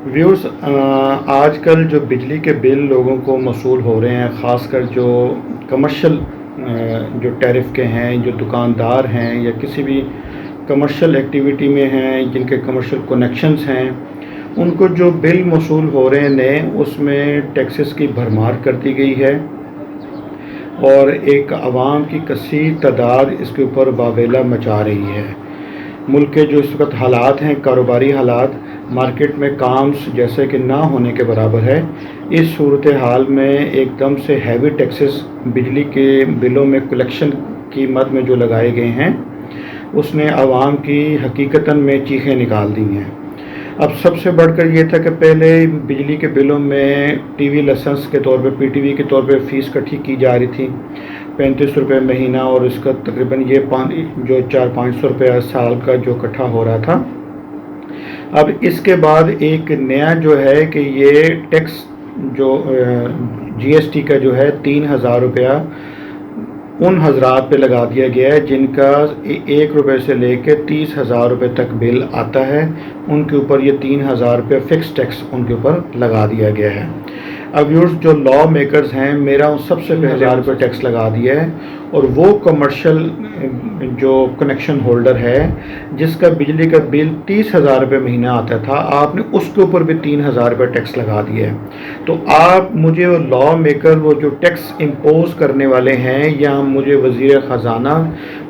Viewers, आजकल जो बिजली के बिल लोगों को मौसूल हो रहे हैं, ख़ासकर जो कमर्शियल जो टैरिफ के हैं, जो दुकानदार हैं या किसी भी कमर्शियल एक्टिविटी में हैं, जिनके कमर्शियल कनेक्शंस हैं, उनको जो बिल मौसूल हो रहे हैं नए, उसमें टैक्सेस की भरमार कर दी गई है और एक आवाम की कसीर तादाद इसके ऊपर वावेला मचा रही है। मुल्क के जो इस वक्त हालात हैं, कारोबारी हालात, मार्केट में काम जैसे कि ना होने के बराबर है। इस सूरत हाल में एकदम से हैवी टैक्सेस बिजली के बिलों में कलेक्शन की मद में जो लगाए गए हैं, उसने आवाम की हकीकतन में चीखें निकाल दी हैं। अब सबसे बढ़कर ये था कि पहले बिजली के बिलों में टीवी लाइसेंस के तौर पे, पीटीवी के तौर पे फ़ीस इकट्ठी की जा रही थी, 35 रुपये महीना, और इसका तकरीबन ये 400-500 रुपये साल का जो इकट्ठा हो रहा था। अब इसके बाद एक नया जो है कि ये टैक्स जो जीएसटी का जो है 3000 रुपया उन हजरात पे लगा दिया गया है जिनका 1 रुपये से लेकर 30,000 रुपये तक बिल आता है। उनके ऊपर ये 3000 रुपये फ़िक्स टैक्स उनके ऊपर लगा दिया गया है। अब व्यूअर्स, जो लॉ मेकर्स हैं, मेरा उन सबसे पहले 1000 रुपये टैक्स लगा दिया है, और वो कमर्शियल जो कनेक्शन होल्डर है जिसका बिजली का बिल 30,000 रुपये महीना आता था, आपने उसके ऊपर भी 3000 रुपये टैक्स लगा दिया है। तो आप मुझे वो लॉ मेकर, वो जो टैक्स इम्पोज करने वाले हैं, या मुझे वज़ीर ख़जाना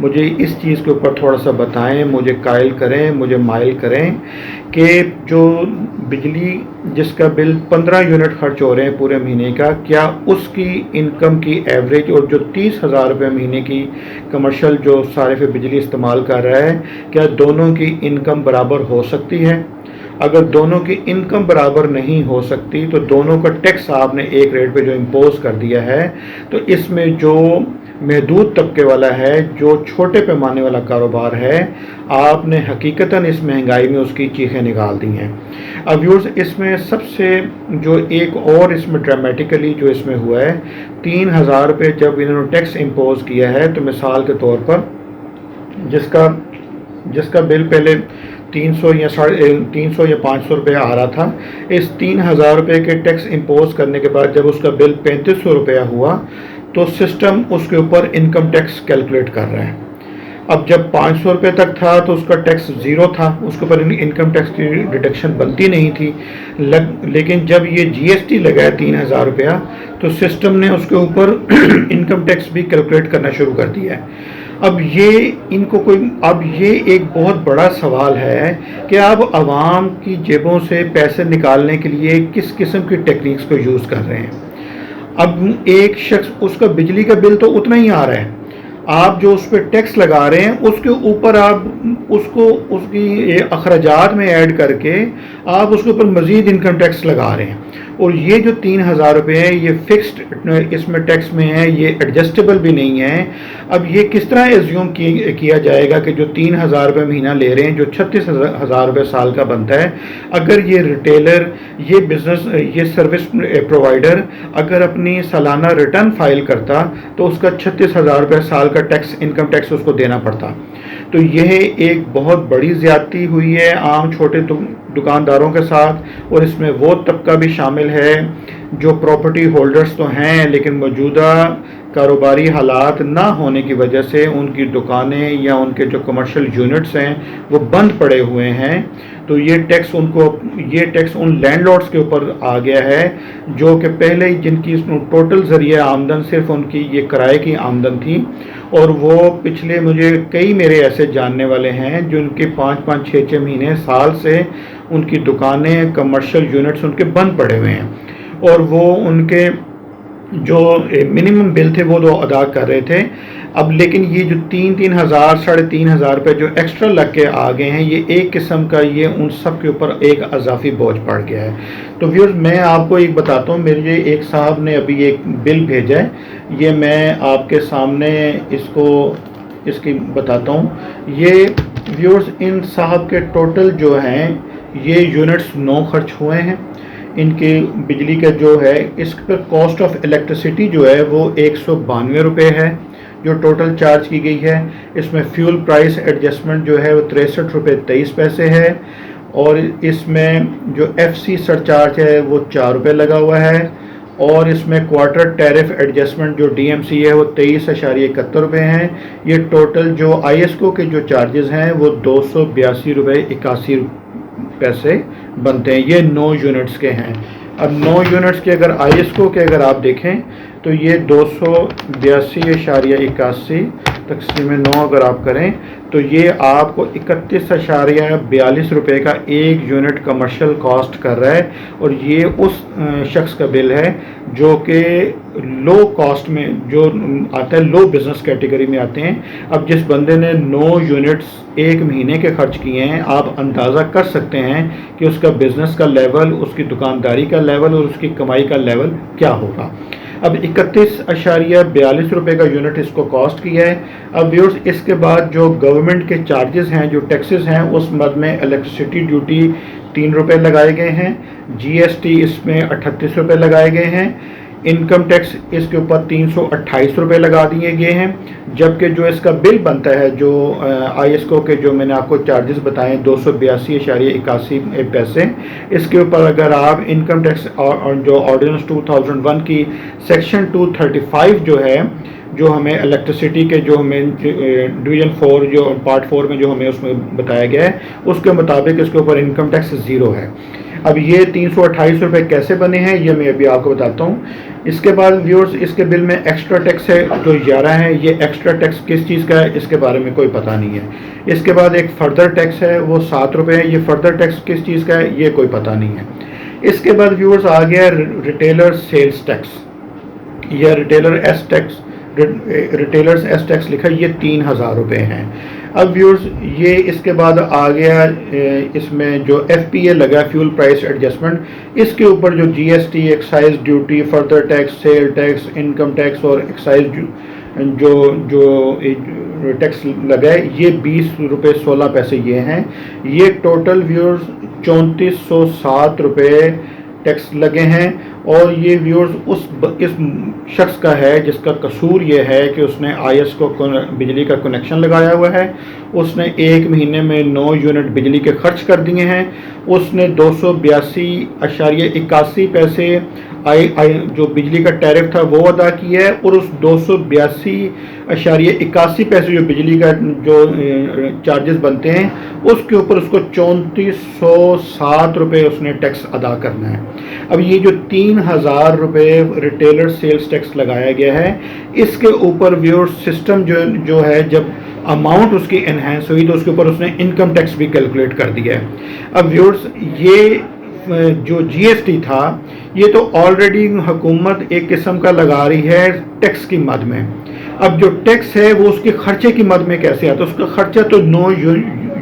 मुझे इस चीज़ के ऊपर थोड़ा सा बताएं, मुझे कायल करें, मुझे माइल करें कि जो बिजली जिसका बिल 15 यूनिट खर्च हो रहे हैं पूरे महीने का, क्या उसकी इनकम की एवरेज और जो 30,000 रुपये महीने की कमर्शियल जो सारिफ़ बिजली इस्तेमाल कर रहा है, क्या दोनों की इनकम बराबर हो सकती है? अगर दोनों की इनकम बराबर नहीं हो सकती तो दोनों का टैक्स आपने एक रेट पे जो इम्पोज कर दिया है, तो इसमें जो महदूद तबके वाला है, जो छोटे पैमाने वाला कारोबार है, आपने हकीकतन इस महंगाई में उसकी चीखें निकाल दी हैं। अब व्यूअर्स, इसमें सबसे जो एक और इसमें ड्रामेटिकली जो इसमें हुआ है, 3000 रुपये जब इन्होंने टैक्स इम्पोज किया है, तो मिसाल के तौर पर जिसका बिल पहले 300 या 350 या 500 रुपये आ रहा था, इस 3000 रुपये के टैक्स इम्पोज करने के बाद जब उसका बिल 3500 रुपया हुआ, तो सिस्टम उसके ऊपर इनकम टैक्स कैलकुलेट कर रहा है। अब जब 500 रुपये तक था तो उसका टैक्स ज़ीरो था, उसके ऊपर इनकम टैक्स की डिडक्शन बनती नहीं थी। लेकिन जब ये जीएसटी लगा है 3000 रुपया, तो सिस्टम ने उसके ऊपर इनकम टैक्स भी कैलकुलेट करना शुरू कर दिया है। अब ये एक बहुत बड़ा सवाल है कि आप आवाम की जेबों से पैसे निकालने के लिए किस किस्म की टेक्निक्स को यूज़ कर रहे हैं। अब एक शख्स, उसका बिजली का बिल तो उतना ही आ रहा है, आप जो उस पर टैक्स लगा रहे हैं उसके ऊपर आप उसको उसकी अखराजात में ऐड करके आप उसके ऊपर मज़ीद इनकम टैक्स लगा रहे हैं। और ये जो 3000 रुपये है, ये फिक्स्ड इसमें टैक्स में है, ये एडजस्टेबल भी नहीं है। अब ये किस तरह एज्यूम किया जाएगा कि जो 3000 रुपये महीना ले रहे हैं, जो 36,000 रुपये साल का बनता है, अगर ये रिटेलर, ये बिज़नेस, ये सर्विस प्रोवाइडर अगर अपनी सालाना रिटर्न फाइल करता तो उसका 36,000 रुपये साल का टैक्स, इनकम टैक्स उसको देना पड़ता। तो यह एक बहुत बड़ी ज़्यादती हुई है आम छोटे दुकानदारों के साथ, और इसमें वो तबका भी शामिल है जो प्रॉपर्टी होल्डर्स तो हैं, लेकिन मौजूदा कारोबारी हालात ना होने की वजह से उनकी दुकानें या उनके जो कमर्शियल यूनिट्स हैं वो बंद पड़े हुए हैं। तो ये टैक्स उन लैंडलॉर्ड्स के ऊपर आ गया है जो कि पहले ही जिनकी टोटल ज़रिया आमदन सिर्फ उनकी ये किराए की आमदन थी, और वो पिछले, मुझे कई मेरे ऐसे जानने वाले हैं जो उनके 5-5, 6-6 महीने, साल से उनकी दुकानें, कमर्शियल यूनिट्स उनके बंद पड़े हुए हैं, और वो उनके जो मिनिमम बिल थे वो तो अदा कर रहे थे। अब लेकिन ये जो 3,000, 3,500 रुपये जो एक्स्ट्रा लग के आ गए हैं, ये एक किस्म का, ये उन सब के ऊपर एक अजाफी बोझ पड़ गया है। तो व्यूअर्स, मैं आपको एक बताता हूँ, मेरे एक साहब ने अभी एक बिल भेजा है, ये मैं आपके सामने इसकी बताता हूँ। ये व्यूअर्स, इन साहब के टोटल जो हैं ये यूनिट्स 9 खर्च हुए हैं। इनके बिजली का जो है, इस पर कॉस्ट ऑफ इलेक्ट्रिसिटी जो है वो 192 रुपये है जो टोटल चार्ज की गई है। इसमें फ्यूल प्राइस एडजस्टमेंट जो है वो 63 रुपये 23 पैसे है, और इसमें जो एफसी सरचार्ज है वो 4 रुपये लगा हुआ है, और इसमें क्वार्टर टैरिफ एडजस्टमेंट जो डीएमसी है वो 23.71 रुपये हैं। ये टोटल जो आईएसको के जो चार्जेस हैं वो 282.81 रुपये बनते हैं। ये 9 यूनिट्स के हैं। अब 9 यूनिट्स के अगर आईएसको के अगर आप देखें तो ये 282.81 तकसीम 9 अगर आप करें तो ये आपको 31.42 रुपये का एक यूनिट कमर्शियल कॉस्ट कर रहा है। और ये उस शख्स का बिल है जो कि लो कॉस्ट में जो आता है, लो बिज़नेस कैटेगरी में आते हैं। अब जिस बंदे ने 9 यूनिट्स एक महीने के खर्च किए हैं, आप अंदाज़ा कर सकते हैं कि उसका बिज़नेस का लेवल, उसकी दुकानदारी का लेवल और उसकी कमाई का लेवल क्या होगा। अब 31.42 रुपये का यूनिट इसको कॉस्ट किया है। अब व्यूअर्स इसके बाद जो गवर्नमेंट के चार्जेस हैं, जो टैक्सेस हैं, उस मद में इलेक्ट्रिसिटी ड्यूटी 3 रुपये लगाए गए हैं, जीएसटी इसमें 38 रुपये लगाए गए हैं, इनकम टैक्स इसके ऊपर 328 रुपये लगा दिए गए हैं। जबकि जो इसका बिल बनता है, जो आईएसको के जो मैंने आपको चार्जेस बताए 282.81 इसके ऊपर अगर आप इनकम टैक्स और जो ऑर्डिनेंस 2001 की सेक्शन 235 जो है, जो हमें इलेक्ट्रिसिटी के जो हमें डिवीज़न 4 जो पार्ट 4 में जो हमें उसमें बताया गया है, उसके मुताबिक इसके ऊपर इनकम टैक्स ज़ीरो है। अब ये 328 रुपये कैसे बने हैं ये मैं अभी आपको बताता हूँ। इसके बाद व्यूअर्स इसके बिल में एक्स्ट्रा टैक्स है जो 11 है। ये एक्स्ट्रा टैक्स किस चीज़ का है इसके बारे में कोई पता नहीं है। इसके बाद एक फर्दर टैक्स है वो 7 रुपये है। ये फर्दर टैक्स किस चीज़ का है ये कोई पता नहीं है। इसके बाद व्यूअर्स आ गया रिटेलर सेल्स टैक्स या रिटेलर्स एस टैक्स लिखा, ये 3000 रुपये हैं। अब व्यूअर्स ये इसके बाद आ गया इसमें जो एफपीए लगा, फ्यूल प्राइस एडजस्टमेंट, इसके ऊपर जो GST, excise duty, further tax, sale tax, income tax और एक्साइज जो टैक्स लगा है, ये 20 रुपये 16 पैसे ये हैं। ये टोटल व्यूअर्स 3407 रुपये टैक्स लगे हैं। और ये व्यूअर्स इस शख्स का है जिसका कसूर ये है कि उसने आईएस को बिजली का कनेक्शन लगाया हुआ है। उसने एक महीने में 9 यूनिट बिजली के खर्च कर दिए हैं। उसने 282.81 पैसे जो बिजली का टैरिफ था वो अदा किया है, और उस 282.81 पैसे जो बिजली का जो चार्जेस बनते हैं उसके ऊपर उसको 3407 रुपये उसने टैक्स अदा करना है। अब ये जो 3000 रुपये रिटेलर सेल्स टैक्स लगाया गया है, इसके ऊपर व्यूअर्स सिस्टम जो है जब अमाउंट उसकी इन्हेंस हुई तो उसके ऊपर उसने इनकम टैक्स भी कैलकुलेट कर दिया है। अब व्यूअर्स ये जो जीएसटी था ये तो ऑलरेडी हुकूमत एक किस्म का लगा रही है टैक्स की मद में। अब जो टैक्स है वो उसके खर्चे की मद में कैसे आता है? उसका खर्चा तो 9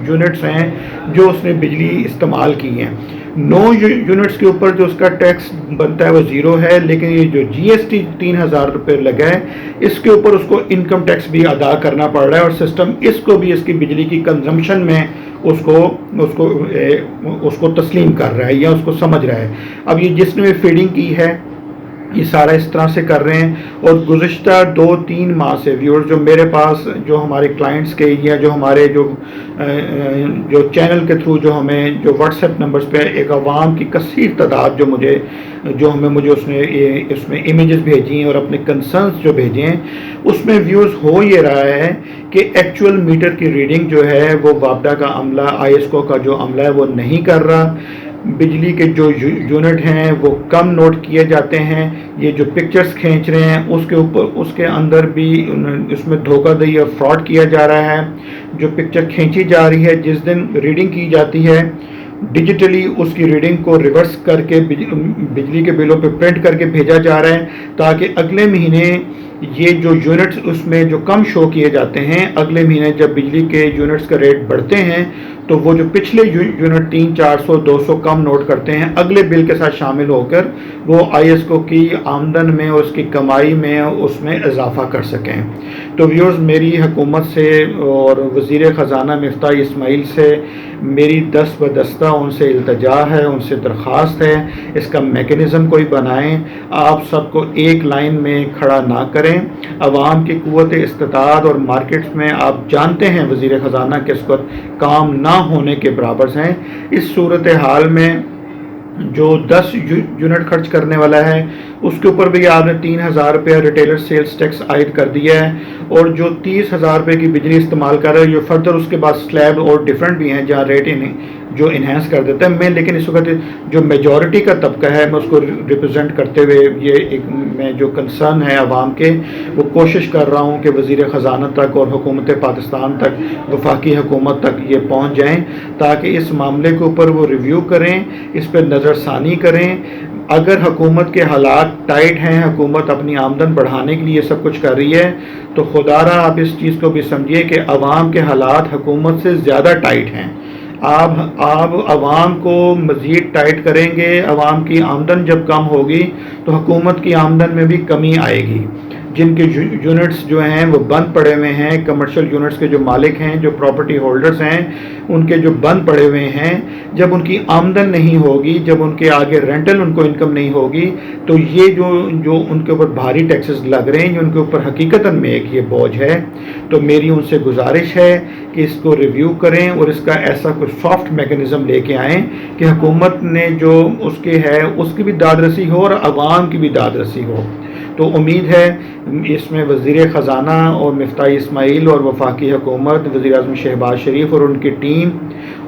यूनिट्स हैं जो उसने बिजली इस्तेमाल की हैं। 9 यूनिट्स के ऊपर जो उसका टैक्स बनता है वो ज़ीरो है, लेकिन ये जो जीएसटी 3000 रुपये लगा है इसके ऊपर उसको इनकम टैक्स भी अदा करना पड़ रहा है, और सिस्टम इसको भी इसकी बिजली की कंजम्पशन में उसको तस्लीम कर रहा है या उसको समझ रहा है। अब ये जिसने फीडिंग की है ये सारा इस तरह से कर रहे हैं। और गुज़िश्ता 2-3 माह से व्यूअर्स जो मेरे पास जो हमारे क्लाइंट्स के या जो हमारे जो चैनल के थ्रू जो हमें जो व्हाट्सएप नंबर्स पे एक आवाम की कसीर तादाद जो मुझे उसमें इमेजेस भेजी हैं और अपने कंसर्न्स जो भेजे हैं, उसमें व्यूअर्स हो ये रहा है कि एक्चुअल मीटर की रीडिंग जो है वो वापडा का अमला, आईएसको का जो अमला है वो नहीं कर रहा। बिजली के जो यूनिट हैं वो कम नोट किए जाते हैं। ये जो पिक्चर्स खींच रहे हैं उसके अंदर भी उसमें धोखाधड़ी और फ्रॉड किया जा रहा है। जो पिक्चर खींची जा रही है, जिस दिन रीडिंग की जाती है डिजिटली, उसकी रीडिंग को रिवर्स करके बिजली के बिलों पे प्रिंट करके भेजा जा रहा है, ताकि अगले महीने ये जो यूनिट्स उसमें जो कम शो किए जाते हैं, अगले महीने जब बिजली के यूनिट्स का रेट बढ़ते हैं तो वो जो पिछले यूनिट 300-400-200 कम नोट करते हैं, अगले बिल के साथ शामिल होकर वो आईएसको की आमदन में और उसकी कमाई में उसमें इजाफा कर सकें। तो व्यूअर्स मेरी हुकूमत से और वज़ीर ख़जाना मिफ्ता इस्माइल से मेरी दस्तबदस्ता उनसे इल्तजा है, उनसे दरख्वास्त है, इसका मेकनिज़म कोई बनाएं। आप सबको एक लाइन में खड़ा ना करें। करें। आवाम की क़ुव्वत इस्तिताअत और मार्केट्स में आप जानते हैं वज़ीर ख़जाना के इस वक्त काम ना होने के बराबर हैं। इस सूरत हाल में जो 10 यूनिट खर्च करने वाला है उसके ऊपर भी आपने 3,000 रुपया रिटेलर सेल्स टैक्स आयद कर दिया है, और जो 30,000 रुपये की बिजली इस्तेमाल कर रहे हैं, जो फर्दर उसके बाद स्लैब और डिफरेंट भी हैं जहाँ रेट जो इन्हेंस कर देता है। मैं लेकिन इस वक्त जो मेजॉरिटी का तबका है मैं उसको रिप्रेजेंट करते हुए मैं जो कंसर्न है आवाम के, वो कोशिश कर रहा हूँ कि वज़ीर ख़जाना तक और हुकूमत पाकिस्तान तक, वफाकी हुकूमत तक ये पहुँच जाएँ, ताकि इस मामले के ऊपर वो रिव्यू करें, इस पर नज़रसानी करें। अगर हुकूमत के हालात टाइट हैं, हुकूमत अपनी आमदन बढ़ाने के लिए सब कुछ कर रही है, तो खुदारा आप इस चीज़ को भी समझिए कि आवाम के हालात हुकूमत से ज़्यादा टाइट हैं। आप आवाम को मज़ीद टाइट करेंगे, आवाम की आमदन जब कम होगी तो हुकूमत की आमदन में भी कमी आएगी। जिनके यूनिट्स जो हैं वो बंद पड़े हुए हैं, कमर्शियल यूनिट्स के जो मालिक हैं, जो प्रॉपर्टी होल्डर्स हैं, उनके जो बंद पड़े हुए हैं, जब उनकी आमदन नहीं होगी, जब उनके आगे रेंटल उनको इनकम नहीं होगी, तो ये जो उनके ऊपर भारी टैक्सेस लग रहे हैं, जो उनके ऊपर हकीकतन में एक ये बोझ है। तो मेरी उनसे गुजारिश है कि इसको रिव्यू करें और इसका ऐसा कुछ सॉफ्ट मैकेनिज़्म लेके आएँ कि हुकूमत ने जो उसके है उसकी भी दादरसी हो और आवाम की भी दादरसी हो। तो उम्मीद है इसमें वज़ीर ख़जाना और मिफ्ताह इस्माइल और वफाकी हुकूमत, वज़ीर-ए-आज़म शहबाज शरीफ और उनकी टीम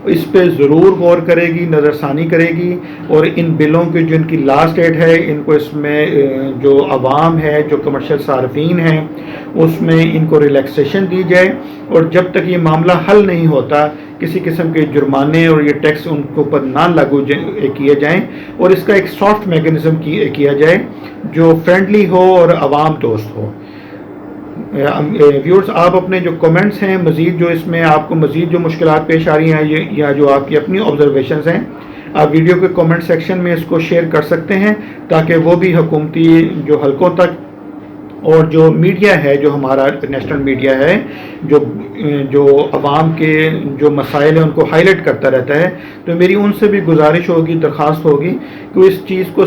इस पे ज़रूर गौर करेगी, नज़रसानी करेगी, और इन बिलों की जो इनकी लास्ट डेट है, इनको इसमें जो आवाम है, जो कमर्शियल सार्फिन हैं, उसमें इनको रिलैक्सेशन दी जाए, और जब तक ये मामला हल नहीं होता किसी किस्म के जुर्माने और ये टैक्स उनके ऊपर ना लागू किए जाएँ, और इसका एक सॉफ्ट मैकेनिज़्म किया जाए जो फ्रेंडली हो और आवाम दोस्त हो। व्यूअर्स, आप अपने जो कमेंट्स हैं, मज़ीद जो इसमें आपको मज़ीद जो मुश्किलात पेश आ रही हैं या जो आपकी अपनी ऑब्जर्वेशंस हैं, आप वीडियो के कमेंट सेक्शन में इसको शेयर कर सकते हैं, ताकि वो भी हुकूमती जो हलकों तक और जो मीडिया है, जो हमारा नेशनल मीडिया है, जो आवाम के जो मसाइल हैं उनको हाईलाइट करता रहता है, तो मेरी उनसे भी गुजारिश होगी, दरख्वास्त होगी कि इस चीज़ को